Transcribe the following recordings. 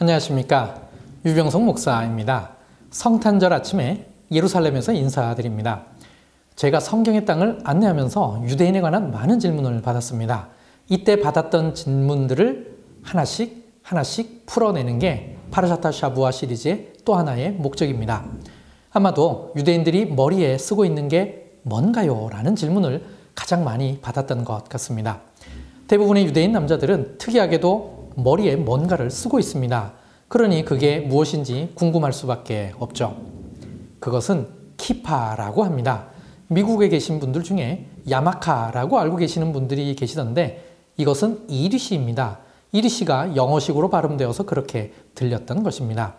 안녕하십니까. 유병성 목사입니다. 성탄절 아침에 예루살렘에서 인사드립니다. 제가 성경의 땅을 안내하면서 유대인에 관한 많은 질문을 받았습니다. 이때 받았던 질문들을 하나씩 풀어내는 게 파르샤타 샤부아 시리즈의 또 하나의 목적입니다. 아마도 유대인들이 머리에 쓰고 있는 게 뭔가요? 라는 질문을 가장 많이 받았던 것 같습니다. 대부분의 유대인 남자들은 특이하게도 머리에 뭔가를 쓰고 있습니다. 그러니 그게 무엇인지 궁금할 수밖에 없죠. 그것은 키파라고 합니다. 미국에 계신 분들 중에 야마카라고 알고 계시는 분들이 계시던데 이것은 이리시입니다. 이리시가 영어식으로 발음되어서 그렇게 들렸던 것입니다.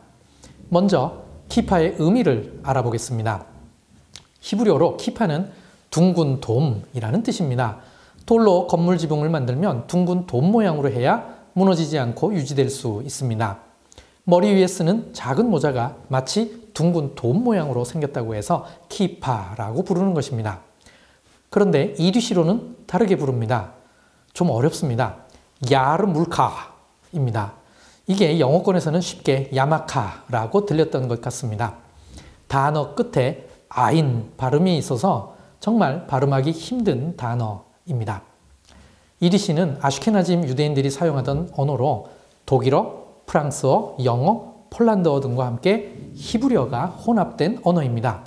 먼저 키파의 의미를 알아보겠습니다. 히브리어로 키파는 둥근 돔이라는 뜻입니다. 돌로 건물 지붕을 만들면 둥근 돔 모양으로 해야 무너지지 않고 유지될 수 있습니다. 머리 위에 쓰는 작은 모자가 마치 둥근 돔 모양으로 생겼다고 해서 키파라고 부르는 것입니다. 그런데 이리시로는 다르게 부릅니다. 좀 어렵습니다. 야르물카입니다. 이게 영어권에서는 쉽게 야마카라고 들렸던 것 같습니다. 단어 끝에 아인 발음이 있어서 정말 발음하기 힘든 단어입니다. 이리시는 아슈케나즘 유대인들이 사용하던 언어로 독일어, 프랑스어, 영어, 폴란드어 등과 함께 히브리어가 혼합된 언어입니다.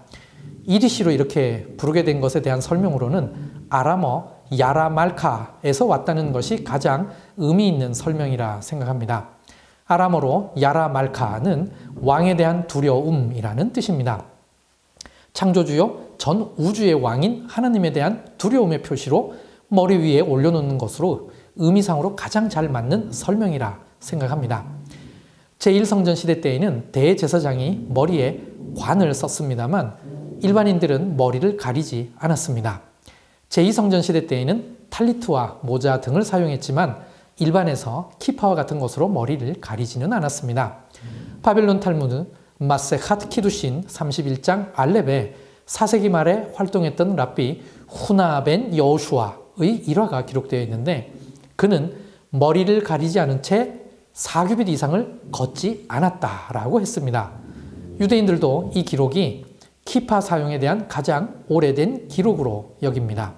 이리시로 이렇게 부르게 된 것에 대한 설명으로는 아람어 야라말카에서 왔다는 것이 가장 의미 있는 설명이라 생각합니다. 아람어로 야라말카는 왕에 대한 두려움이라는 뜻입니다. 창조주요 전 우주의 왕인 하나님에 대한 두려움의 표시로 머리 위에 올려놓는 것으로 의미상으로 가장 잘 맞는 설명이라 생각합니다. 제1성전 시대 때에는 대제사장이 머리에 관을 썼습니다만 일반인들은 머리를 가리지 않았습니다. 제2성전 시대 때에는 탈리트와 모자 등을 사용했지만 일반에서 키파와 같은 것으로 머리를 가리지는 않았습니다. 바벨론 탈무드 마세핫 키두신 31장 알렙에 4세기 말에 활동했던 랍비 후나 벤 여호슈아의 일화가 기록되어 있는데 그는 머리를 가리지 않은 채 4규빗 이상을 걷지 않았다라고 했습니다. 유대인들도 이 기록이 키파 사용에 대한 가장 오래된 기록으로 여깁니다.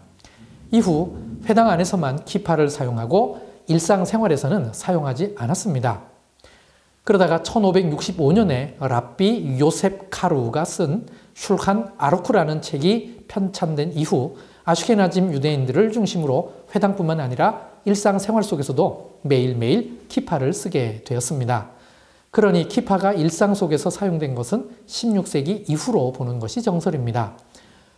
이후 회당 안에서만 키파를 사용하고 일상생활에서는 사용하지 않았습니다. 그러다가 1565년에 랍비 요셉 카루가 쓴 슐칸 아루크라는 책이 편찬된 이후 아슈케나즘 유대인들을 중심으로 회당뿐만 아니라 일상생활 속에서도 매일매일 키파를 쓰게 되었습니다. 그러니 키파가 일상 속에서 사용된 것은 16세기 이후로 보는 것이 정설입니다.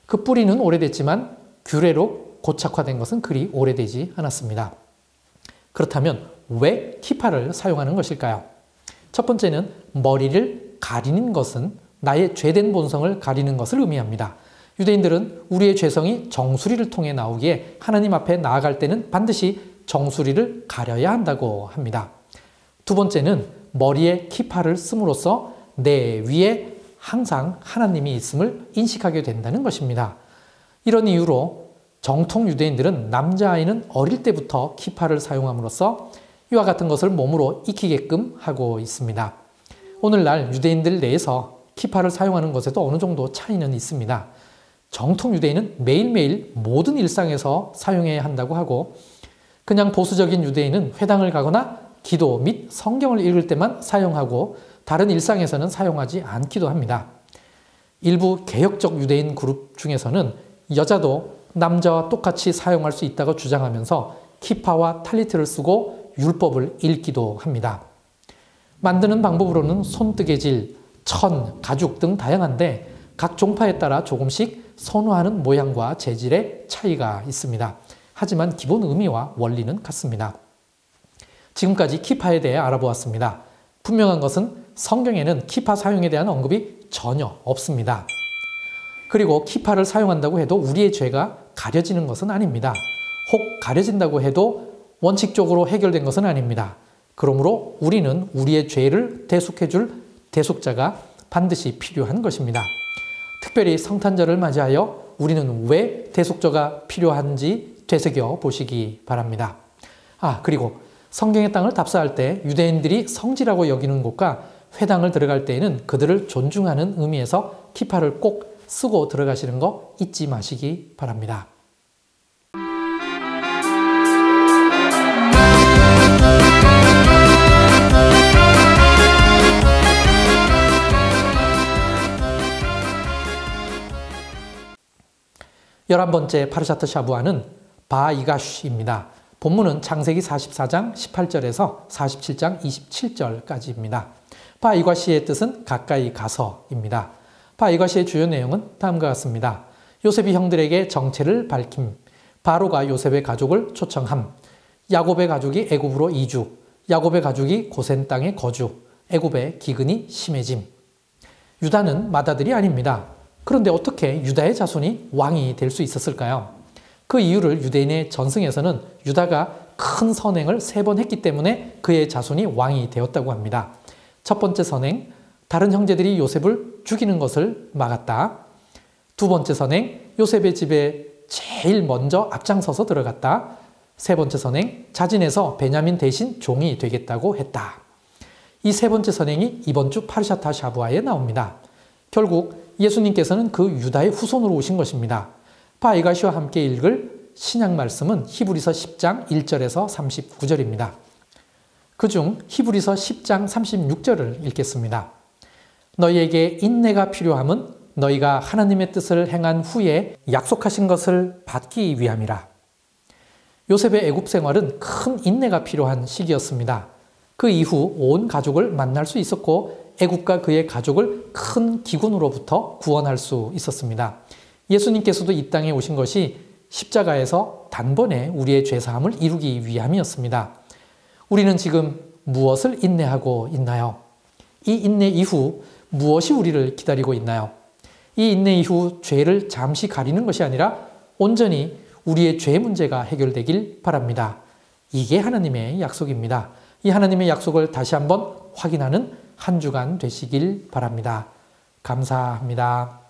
그 뿌리는 오래됐지만 규례로 고착화된 것은 그리 오래되지 않았습니다. 그렇다면 왜 키파를 사용하는 것일까요? 첫 번째는 머리를 가리는 것은 나의 죄된 본성을 가리는 것을 의미합니다. 유대인들은 우리의 죄성이 정수리를 통해 나오기에 하나님 앞에 나아갈 때는 반드시 정수리를 가려야 한다고 합니다. 두 번째는 머리에 키파를 씀으로써 내 위에 항상 하나님이 있음을 인식하게 된다는 것입니다. 이런 이유로 정통 유대인들은 남자아이는 어릴 때부터 키파를 사용함으로써 이와 같은 것을 몸으로 익히게끔 하고 있습니다. 오늘날 유대인들 내에서 키파를 사용하는 것에도 어느 정도 차이는 있습니다. 정통 유대인은 매일매일 모든 일상에서 사용해야 한다고 하고 그냥 보수적인 유대인은 회당을 가거나 기도 및 성경을 읽을 때만 사용하고 다른 일상에서는 사용하지 않기도 합니다. 일부 개혁적 유대인 그룹 중에서는 여자도 남자와 똑같이 사용할 수 있다고 주장하면서 키파와 탈리트를 쓰고 율법을 읽기도 합니다. 만드는 방법으로는 손뜨개질, 천, 가죽 등 다양한데 각 종파에 따라 조금씩 선호하는 모양과 재질의 차이가 있습니다. 하지만 기본 의미와 원리는 같습니다. 지금까지 키파에 대해 알아보았습니다. 분명한 것은 성경에는 키파 사용에 대한 언급이 전혀 없습니다. 그리고 키파를 사용한다고 해도 우리의 죄가 가려지는 것은 아닙니다. 혹 가려진다고 해도 원칙적으로 해결된 것은 아닙니다. 그러므로 우리는 우리의 죄를 대속해줄 대속자가 반드시 필요한 것입니다. 특별히 성탄절을 맞이하여 우리는 왜 대속자가 필요한지 되새겨 보시기 바랍니다. 그리고 성경의 땅을 답사할 때 유대인들이 성지라고 여기는 곳과 회당을 들어갈 때에는 그들을 존중하는 의미에서 키파를 꼭 쓰고 들어가시는 거 잊지 마시기 바랍니다. 11번째 파르샤트 샤부아는 바이가쉬입니다. 본문은 창세기 44장 18절에서 47장 27절까지입니다. 바이가쉬의 뜻은 가까이 가서입니다. 바이가쉬의 주요 내용은 다음과 같습니다. 요셉이 형들에게 정체를 밝힘, 바로가 요셉의 가족을 초청함, 야곱의 가족이 애굽으로 이주, 야곱의 가족이 고센 땅에 거주, 애굽의 기근이 심해짐. 유다는 맏아들이 아닙니다. 그런데 어떻게 유다의 자손이 왕이 될 수 있었을까요? 그 이유를 유대인의 전승에서는 유다가 큰 선행을 3번 했기 때문에 그의 자손이 왕이 되었다고 합니다. 첫 번째 선행, 다른 형제들이 요셉을 죽이는 것을 막았다. 두 번째 선행, 요셉의 집에 제일 먼저 앞장서서 들어갔다. 세 번째 선행, 자진해서 베냐민 대신 종이 되겠다고 했다. 이 세 번째 선행이 이번 주 파르샤타 샤부아에 나옵니다. 결국 예수님께서는 그 유다의 후손으로 오신 것입니다. 바이가시와 함께 읽을 신약 말씀은 히브리서 10장 1절에서 39절입니다. 그중 히브리서 10장 36절을 읽겠습니다. 너희에게 인내가 필요함은 너희가 하나님의 뜻을 행한 후에 약속하신 것을 받기 위함이라. 요셉의 애굽 생활은 큰 인내가 필요한 시기였습니다. 그 이후 온 가족을 만날 수 있었고 애굽과 그의 가족을 큰 기근으로부터 구원할 수 있었습니다. 예수님께서도 이 땅에 오신 것이 십자가에서 단번에 우리의 죄사함을 이루기 위함이었습니다. 우리는 지금 무엇을 인내하고 있나요? 이 인내 이후 무엇이 우리를 기다리고 있나요? 이 인내 이후 죄를 잠시 가리는 것이 아니라 온전히 우리의 죄 문제가 해결되길 바랍니다. 이게 하나님의 약속입니다. 이 하나님의 약속을 다시 한번 확인하는 한 주간 되시길 바랍니다. 감사합니다.